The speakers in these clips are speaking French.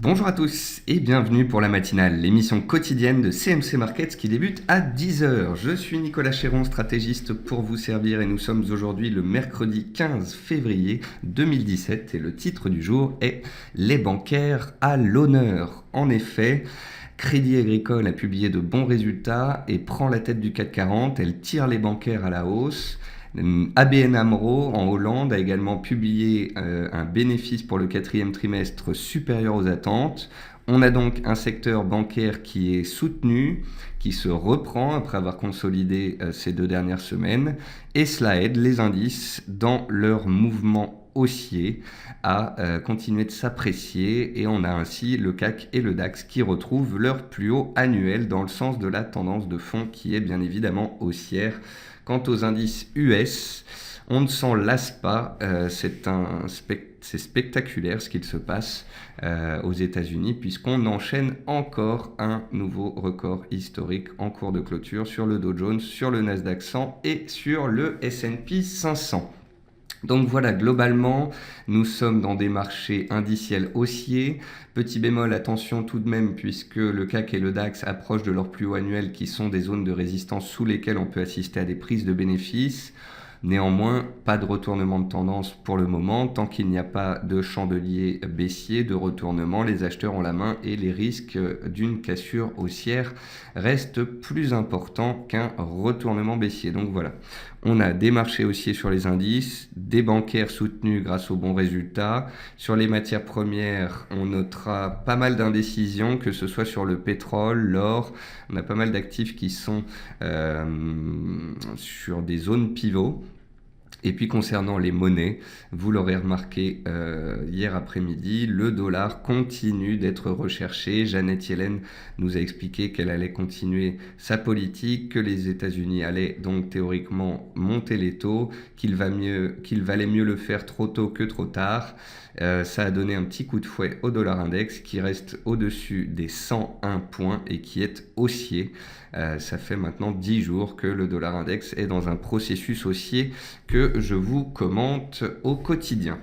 Bonjour à tous et bienvenue pour la matinale, l'émission quotidienne de CMC Markets qui débute à 10h. Je suis Nicolas Chéron, stratégiste pour vous servir et nous sommes aujourd'hui le mercredi 15 février 2017 et le titre du jour est « Les bancaires à l'honneur ». En effet, Crédit Agricole a publié de bons résultats et prend la tête du CAC 40, elle tire les bancaires à la hausse. ABN AMRO en Hollande a également publié un bénéfice pour le quatrième trimestre supérieur aux attentes. On a donc un secteur bancaire qui est soutenu, qui se reprend après avoir consolidé ces 2 dernières semaines, et cela aide les indices dans leur mouvement haussier à continuer de s'apprécier, et on a ainsi le CAC et le DAX qui retrouvent leur plus haut annuel dans le sens de la tendance de fond qui est bien évidemment haussière. Quant aux indices US, on ne s'en lasse pas, c'est spectaculaire ce qu'il se passe aux États-Unis puisqu'on enchaîne encore un nouveau record historique en cours de clôture sur le Dow Jones, sur le Nasdaq 100 et sur le S&P 500. Donc voilà, globalement, nous sommes dans des marchés indiciels haussiers. Petit bémol, attention tout de même, puisque le CAC et le DAX approchent de leurs plus hauts annuels qui sont des zones de résistance sous lesquelles on peut assister à des prises de bénéfices. Néanmoins, pas de retournement de tendance pour le moment. Tant qu'il n'y a pas de chandelier baissier, de retournement, les acheteurs ont la main et les risques d'une cassure haussière restent plus importants qu'un retournement baissier. Donc voilà, on a des marchés haussiers sur les indices, des bancaires soutenus grâce aux bons résultats. Sur les matières premières, on notera pas mal d'indécisions, que ce soit sur le pétrole, l'or. On a pas mal d'actifs qui sont sur des zones pivots. Et puis concernant les monnaies, vous l'aurez remarqué hier après-midi, le dollar continue d'être recherché. Janet Yellen nous a expliqué qu'elle allait continuer sa politique, que les États-Unis allaient donc théoriquement monter les taux, qu'il valait mieux le faire trop tôt que trop tard. Ça a donné un petit coup de fouet au dollar index qui reste au-dessus des 101 points et qui est haussier. Ça fait maintenant 10 jours que le dollar index est dans un processus haussier que je vous commente au quotidien.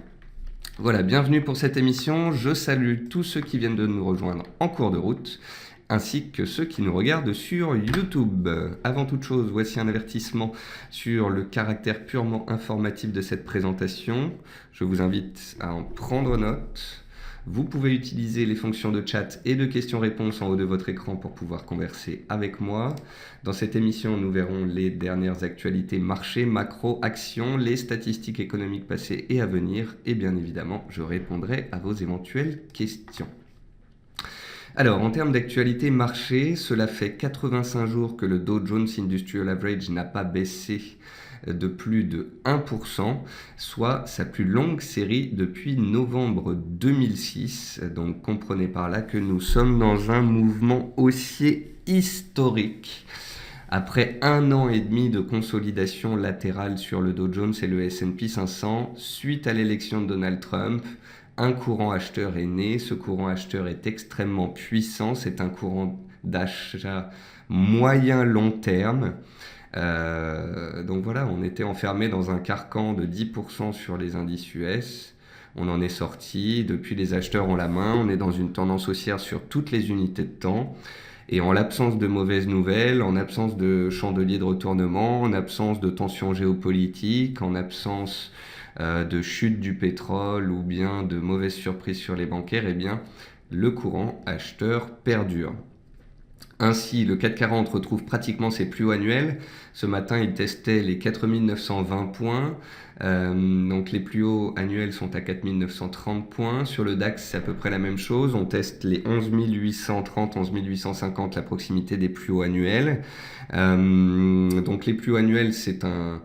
Voilà, bienvenue pour cette émission. Je salue tous ceux qui viennent de nous rejoindre en cours de route, ainsi que ceux qui nous regardent sur YouTube. Avant toute chose, voici un avertissement sur le caractère purement informatif de cette présentation. Je vous invite à en prendre note. Vous pouvez utiliser les fonctions de chat et de questions-réponses en haut de votre écran pour pouvoir converser avec moi. Dans cette émission, nous verrons les dernières actualités marché, macro, actions, les statistiques économiques passées et à venir. Et bien évidemment, je répondrai à vos éventuelles questions. Alors, en termes d'actualité marché, cela fait 85 jours que le Dow Jones Industrial Average n'a pas baissé de plus de 1%, soit sa plus longue série depuis novembre 2006. Donc comprenez par là que nous sommes dans un mouvement haussier historique. Après 1 an et demi de consolidation latérale sur le Dow Jones et le S&P 500, suite à l'élection de Donald Trump, un courant acheteur est né. Ce courant acheteur est extrêmement puissant. C'est un courant d'achat moyen-long terme. Donc voilà, on était enfermé dans un carcan de 10% sur les indices US. On en est sorti. Depuis, les acheteurs ont la main. On est dans une tendance haussière sur toutes les unités de temps. Et en l'absence de mauvaises nouvelles, en absence de chandelier de retournement, en absence de tensions géopolitiques, en absence de chute du pétrole ou bien de mauvaises surprises sur les bancaires, eh bien, le courant acheteur perdure. Ainsi, le CAC 40 retrouve pratiquement ses plus hauts annuels. Ce matin, il testait les 4920 points. Donc les plus hauts annuels sont à 4930 points. Sur le DAX, c'est à peu près la même chose. On teste les 11830, 11850, la proximité des plus hauts annuels. Donc les plus hauts annuels, c'est un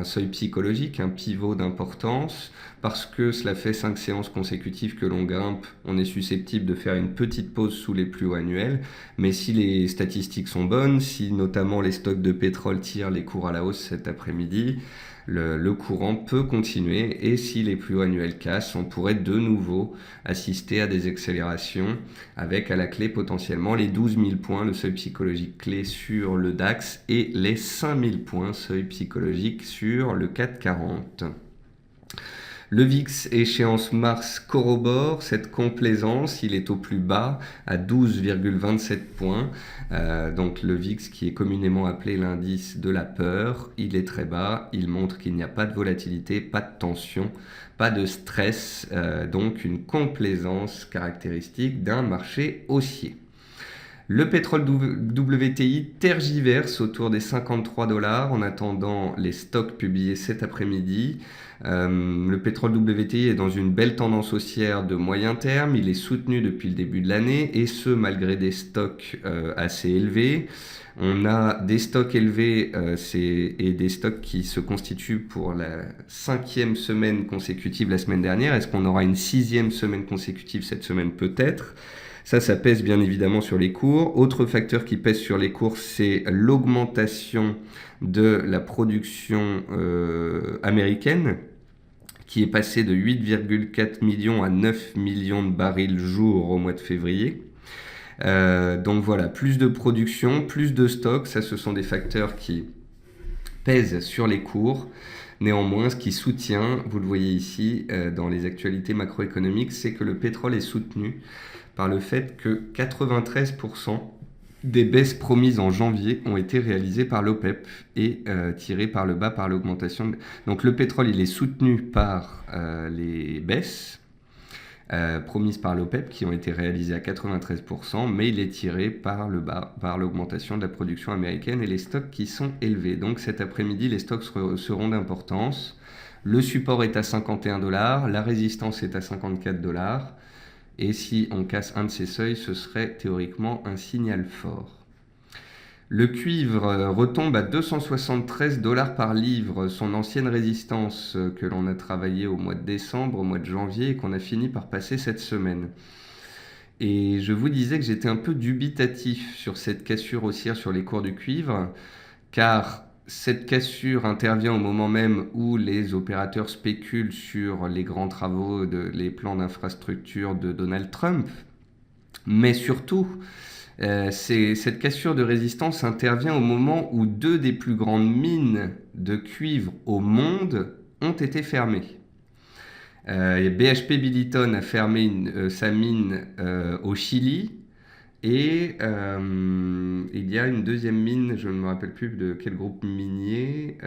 seuil psychologique, un pivot d'importance. Parce que cela fait 5 séances consécutives que l'on grimpe, on est susceptible de faire une petite pause sous les plus hauts annuels. Mais si les statistiques sont bonnes, si notamment les stocks de pétrole tirent les cours à la hausse cet après-midi, le courant peut continuer. Et si les plus hauts annuels cassent, on pourrait de nouveau assister à des accélérations avec à la clé potentiellement les 12 000 points, le seuil psychologique clé sur le DAX, et les 5 000 points, seuil psychologique sur le CAC 40. Le VIX échéance mars corrobore cette complaisance, il est au plus bas à 12,27 points. Donc le VIX qui est communément appelé l'indice de la peur, il est très bas, il montre qu'il n'y a pas de volatilité, pas de tension, pas de stress, donc une complaisance caractéristique d'un marché haussier. Le pétrole WTI tergiverse autour des 53 dollars en attendant les stocks publiés cet après-midi. Le pétrole WTI est dans une belle tendance haussière de moyen terme. Il est soutenu depuis le début de l'année et ce malgré des stocks assez élevés. On a des stocks élevés et des stocks qui se constituent pour la 5e semaine consécutive la semaine dernière. Est-ce qu'on aura une 6e semaine consécutive cette semaine? Peut-être. Ça pèse bien évidemment sur les cours. Autre facteur qui pèse sur les cours, c'est l'augmentation de la production américaine, qui est passée de 8,4 millions à 9 millions de barils jour au mois de février. Donc voilà, plus de production, plus de stock, ça ce sont des facteurs qui pèsent sur les cours. Néanmoins, ce qui soutient, vous le voyez ici dans les actualités macroéconomiques, c'est que le pétrole est soutenu par le fait que 93% des baisses promises en janvier ont été réalisées par l'OPEP et tirées par le bas par l'augmentation. Donc le pétrole, il est soutenu par les baisses promises par l'OPEP qui ont été réalisées à 93%, mais il est tiré par le bas par l'augmentation de la production américaine et les stocks qui sont élevés. Donc cet après-midi, les stocks seront d'importance. Le support est à 51 dollars, la résistance est à 54 dollars. Et si on casse un de ces seuils, ce serait théoriquement un signal fort. Le cuivre retombe à 273 dollars par livre, son ancienne résistance que l'on a travaillée au mois de décembre, au mois de janvier et qu'on a fini par passer cette semaine. Et je vous disais que j'étais un peu dubitatif sur cette cassure haussière sur les cours du cuivre, car cette cassure intervient au moment même où les opérateurs spéculent sur les grands travaux, les plans d'infrastructure de Donald Trump. Mais surtout, cette cassure de résistance intervient au moment où 2 des plus grandes mines de cuivre au monde ont été fermées. BHP Billiton a fermé sa mine au Chili. Et il y a une deuxième mine, je ne me rappelle plus de quel groupe minier,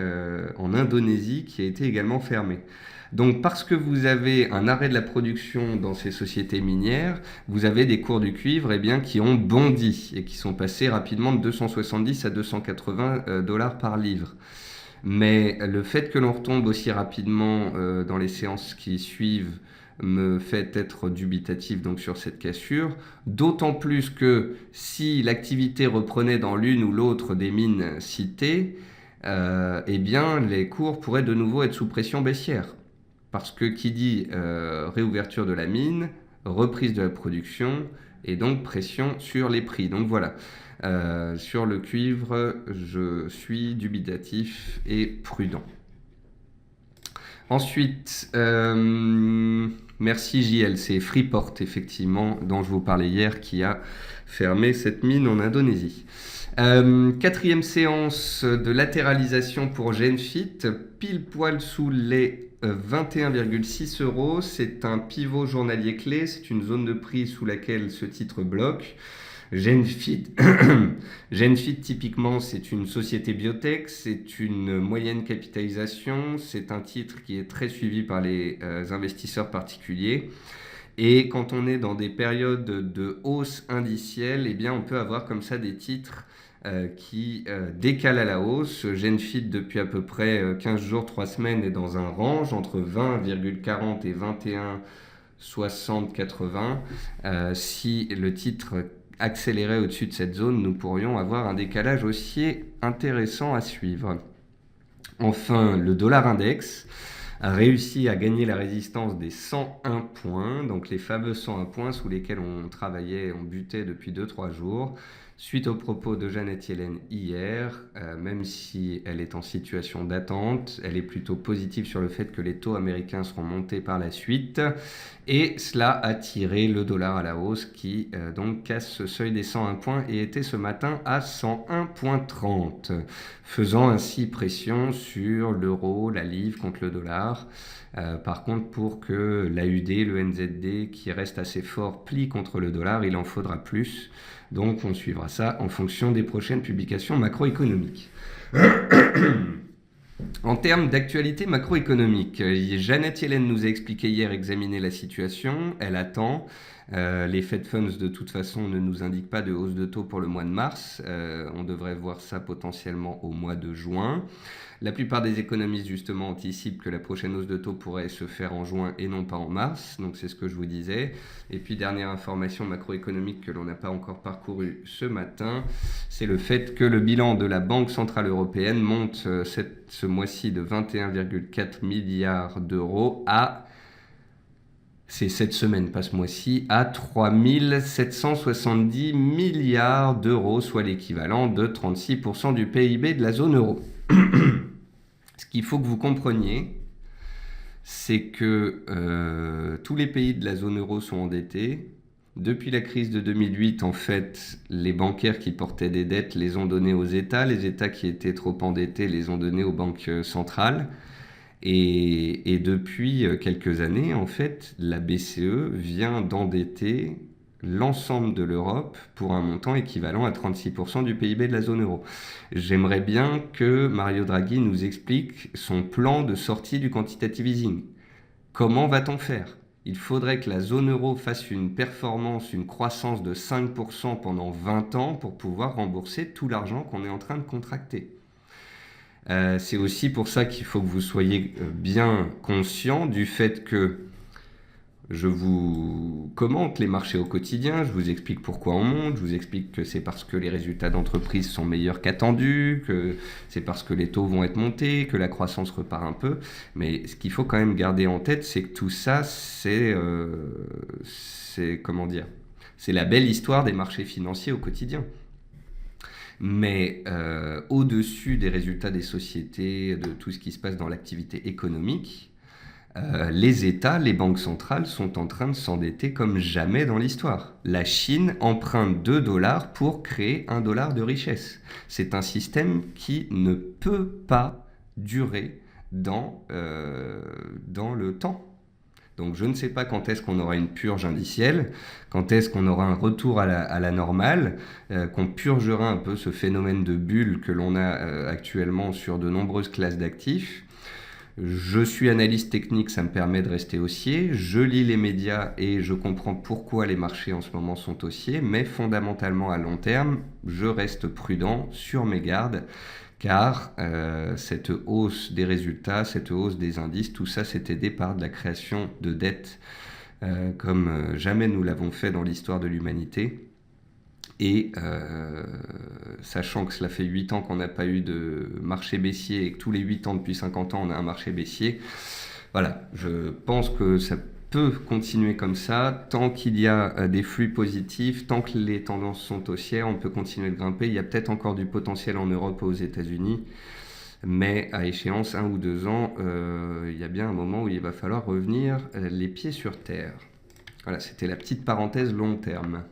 en Indonésie qui a été également fermée. Donc parce que vous avez un arrêt de la production dans ces sociétés minières, vous avez des cours du cuivre qui ont bondi et qui sont passés rapidement de 270 à 280 dollars par livre. Mais le fait que l'on retombe aussi rapidement dans les séances qui suivent me fait être dubitatif donc sur cette cassure, d'autant plus que si l'activité reprenait dans l'une ou l'autre des mines citées, les cours pourraient de nouveau être sous pression baissière. Parce que qui dit réouverture de la mine, reprise de la production et donc pression sur les prix. Donc voilà, sur le cuivre, je suis dubitatif et prudent. Ensuite, merci JL, c'est Freeport effectivement dont je vous parlais hier qui a fermé cette mine en Indonésie. 4e séance de latéralisation pour Genfit, pile poil sous les 21,6 €. C'est un pivot journalier clé, c'est une zone de prix sous laquelle ce titre bloque. Genfit, typiquement, c'est une société biotech, c'est une moyenne capitalisation, c'est un titre qui est très suivi par les investisseurs particuliers. Et quand on est dans des périodes de hausse indicielle, on peut avoir comme ça des titres qui décalent à la hausse. Genfit, depuis à peu près 15 jours, 3 semaines, est dans un range entre 20,40 et 21,60-80. Si le titre accélérer au-dessus de cette zone, nous pourrions avoir un décalage haussier intéressant à suivre. Enfin, le dollar index a réussi à gagner la résistance des 101 points, donc les fameux 101 points sous lesquels on travaillait, on butait depuis 2-3 jours. Suite aux propos de Janet Yellen hier, même si elle est en situation d'attente, elle est plutôt positive sur le fait que les taux américains seront montés par la suite. Et cela a tiré le dollar à la hausse qui donc casse ce seuil des 101 points et était ce matin à 101,30, faisant ainsi pression sur l'euro, la livre contre le dollar. Par contre, pour que l'AUD, le NZD, qui reste assez fort, plie contre le dollar, il en faudra plus. Donc on suivra ça en fonction des prochaines publications macroéconomiques. En termes d'actualité macroéconomique, Janet Yellen nous a expliqué hier examiner la situation, elle attend. Les Fed Funds de toute façon ne nous indiquent pas de hausse de taux pour le mois de mars, on devrait voir ça potentiellement au mois de juin. La plupart des économistes justement anticipent que la prochaine hausse de taux pourrait se faire en juin et non pas en mars, donc c'est ce que je vous disais. Et puis dernière information macroéconomique que l'on n'a pas encore parcourue ce matin, c'est le fait que le bilan de la Banque Centrale Européenne monte ce mois-ci de 21,4 milliards d'euros à... C'est cette semaine, pas ce mois-ci, à 3 770 milliards d'euros, soit l'équivalent de 36% du PIB de la zone euro. Ce qu'il faut que vous compreniez, c'est que tous les pays de la zone euro sont endettés. Depuis la crise de 2008, en fait, les bancaires qui portaient des dettes les ont données aux États. Les États qui étaient trop endettés les ont donnés aux banques centrales. Et depuis quelques années, en fait, la BCE vient d'endetter l'ensemble de l'Europe pour un montant équivalent à 36% du PIB de la zone euro. J'aimerais bien que Mario Draghi nous explique son plan de sortie du quantitative easing. Comment va-t-on faire ? Il faudrait que la zone euro fasse une performance, une croissance de 5% pendant 20 ans pour pouvoir rembourser tout l'argent qu'on est en train de contracter. C'est aussi pour ça qu'il faut que vous soyez bien conscient du fait que je vous commente les marchés au quotidien, je vous explique pourquoi on monte, je vous explique que c'est parce que les résultats d'entreprise sont meilleurs qu'attendus, que c'est parce que les taux vont être montés, que la croissance repart un peu. Mais ce qu'il faut quand même garder en tête, c'est que tout ça, c'est comment dire, c'est la belle histoire des marchés financiers au quotidien. Mais au-dessus des résultats des sociétés, de tout ce qui se passe dans l'activité économique, les États, les banques centrales sont en train de s'endetter comme jamais dans l'histoire. La Chine emprunte 2 dollars pour créer 1 dollar de richesse. C'est un système qui ne peut pas durer dans le temps. Donc je ne sais pas quand est-ce qu'on aura une purge indicielle, quand est-ce qu'on aura un retour à la normale, qu'on purgera un peu ce phénomène de bulle que l'on a actuellement sur de nombreuses classes d'actifs. Je suis analyste technique, ça me permet de rester haussier. Je lis les médias et je comprends pourquoi les marchés en ce moment sont haussiers, mais fondamentalement à long terme, je reste prudent sur mes gardes. Car cette hausse des résultats, cette hausse des indices, tout ça c'est aidé par de la création de dettes comme jamais nous l'avons fait dans l'histoire de l'humanité. Et sachant que cela fait 8 ans qu'on n'a pas eu de marché baissier et que tous les 8 ans depuis 50 ans on a un marché baissier, voilà, je pense que ça peut continuer comme ça, tant qu'il y a des flux positifs, tant que les tendances sont haussières, on peut continuer de grimper. Il y a peut-être encore du potentiel en Europe ou aux États-Unis, mais à échéance 1 ou 2 ans, il y a bien un moment où il va falloir revenir les pieds sur terre. Voilà, c'était la petite parenthèse long terme.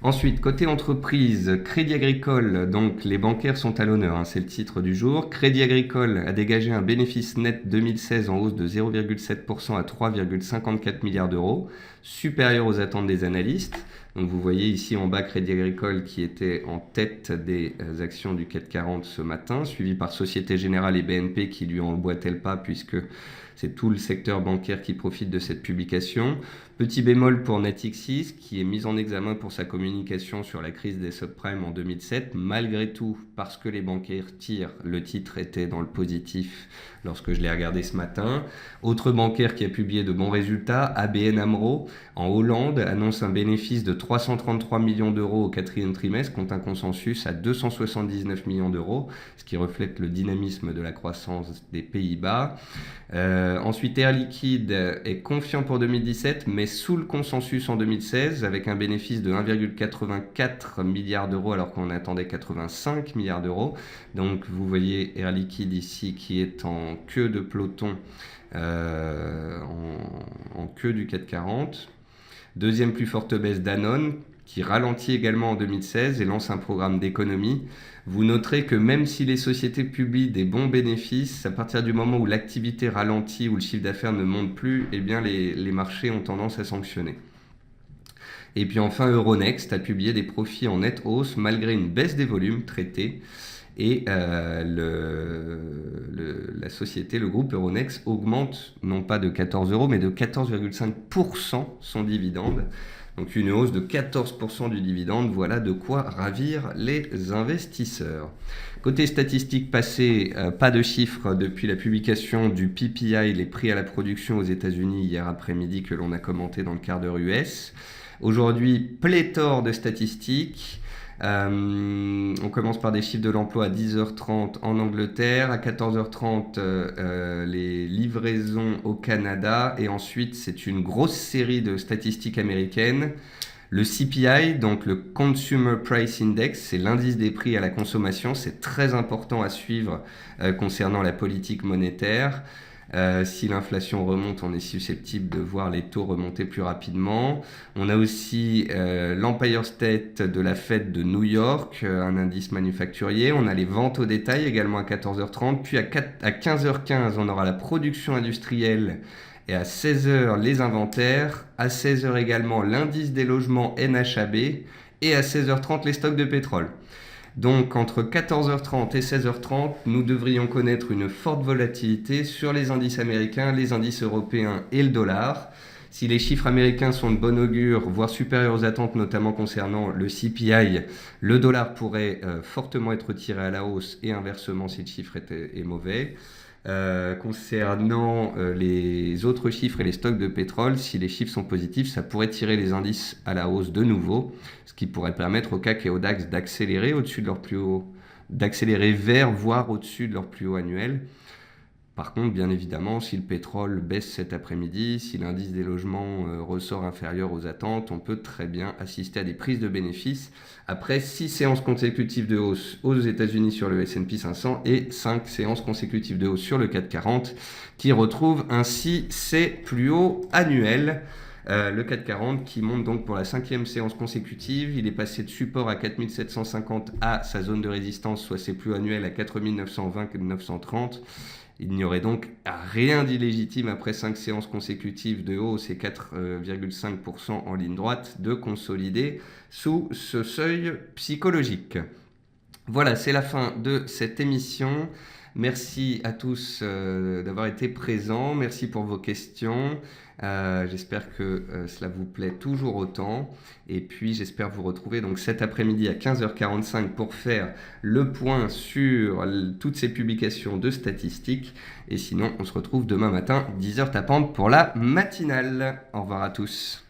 Ensuite, côté entreprise, Crédit Agricole, donc les bancaires sont à l'honneur, c'est le titre du jour. Crédit Agricole a dégagé un bénéfice net 2016 en hausse de 0,7% à 3,54 milliards d'euros, supérieur aux attentes des analystes. Donc vous voyez ici en bas Crédit Agricole qui était en tête des actions du CAC 40 ce matin, suivi par Société Générale et BNP qui lui emboîtaient le pas puisque c'est tout le secteur bancaire qui profite de cette publication. Petit bémol pour Natixis, qui est mis en examen pour sa communication sur la crise des subprimes en 2007. Malgré tout, parce que les banquiers tirent, le titre était dans le positif lorsque je l'ai regardé ce matin. Autre bancaire qui a publié de bons résultats, ABN AMRO, en Hollande, annonce un bénéfice de 333 millions d'euros au 4e trimestre, contre un consensus à 279 millions d'euros, ce qui reflète le dynamisme de la croissance des Pays-Bas. Ensuite, Air Liquide est confiant pour 2017, mais sous le consensus en 2016, avec un bénéfice de 1,84 milliard d'euros, alors qu'on attendait 85 milliards d'euros. Donc, vous voyez Air Liquide ici qui est en queue de peloton, en queue du CAC 40. Deuxième plus forte baisse, Danone, qui ralentit également en 2016 et lance un programme d'économie. Vous noterez que même si les sociétés publient des bons bénéfices, à partir du moment où l'activité ralentit, où le chiffre d'affaires ne monte plus, eh bien les marchés ont tendance à sanctionner. Et puis enfin, Euronext a publié des profits en nette hausse malgré une baisse des volumes traités. Et la société, le groupe Euronext, augmente non pas de 14 euros, mais de 14,5% son dividende. Donc une hausse de 14% du dividende, voilà de quoi ravir les investisseurs. Côté statistiques passées, pas de chiffres depuis la publication du PPI, les prix à la production aux États-Unis hier après-midi que l'on a commenté dans le quart d'heure US. Aujourd'hui, pléthore de statistiques. On commence par des chiffres de l'emploi à 10h30 en Angleterre, à 14h30 les livraisons au Canada, et ensuite c'est une grosse série de statistiques américaines. Le CPI, donc le Consumer Price Index, c'est l'indice des prix à la consommation, c'est très important à suivre concernant la politique monétaire. Si l'inflation remonte, on est susceptible de voir les taux remonter plus rapidement. On a aussi l'Empire State de la Fed de New York, un indice manufacturier. On a les ventes au détail également à 14h30. Puis à 15h15, on aura la production industrielle. Et à 16h, les inventaires. À 16h également, l'indice des logements NHAB. Et à 16h30, les stocks de pétrole. Donc entre 14h30 et 16h30, nous devrions connaître une forte volatilité sur les indices américains, les indices européens et le dollar. Si les chiffres américains sont de bon augure, voire supérieurs aux attentes, notamment concernant le CPI, le dollar pourrait fortement être tiré à la hausse et inversement si le chiffre est mauvais. Concernant les autres chiffres et les stocks de pétrole, si les chiffres sont positifs, ça pourrait tirer les indices à la hausse de nouveau, ce qui pourrait permettre au CAC et au DAX d'accélérer au-dessus de leur plus haut, d'accélérer vers, voire au-dessus de leur plus haut annuel. Par contre, bien évidemment, si le pétrole baisse cet après-midi, si l'indice des logements ressort inférieur aux attentes, on peut très bien assister à des prises de bénéfices après 6 séances consécutives de hausse aux États-Unis sur le S&P 500 et 5 séances consécutives de hausse sur le CAC 40 qui retrouve ainsi ses plus hauts annuels. Le CAC 40 qui monte donc pour la 5e séance consécutive. Il est passé de support à 4750 à sa zone de résistance, soit ses plus hauts annuels à 4920-930. Il n'y aurait donc rien d'illégitime après 5 séances consécutives de hausse et 4,5% en ligne droite de consolider sous ce seuil psychologique. Voilà, c'est la fin de cette émission. Merci à tous d'avoir été présents. Merci pour vos questions. J'espère que cela vous plaît toujours autant. Et puis j'espère vous retrouver donc cet après-midi à 15h45 pour faire le point sur toutes ces publications de statistiques. Et sinon, on se retrouve demain matin, 10h tapante pour la matinale. Au revoir à tous.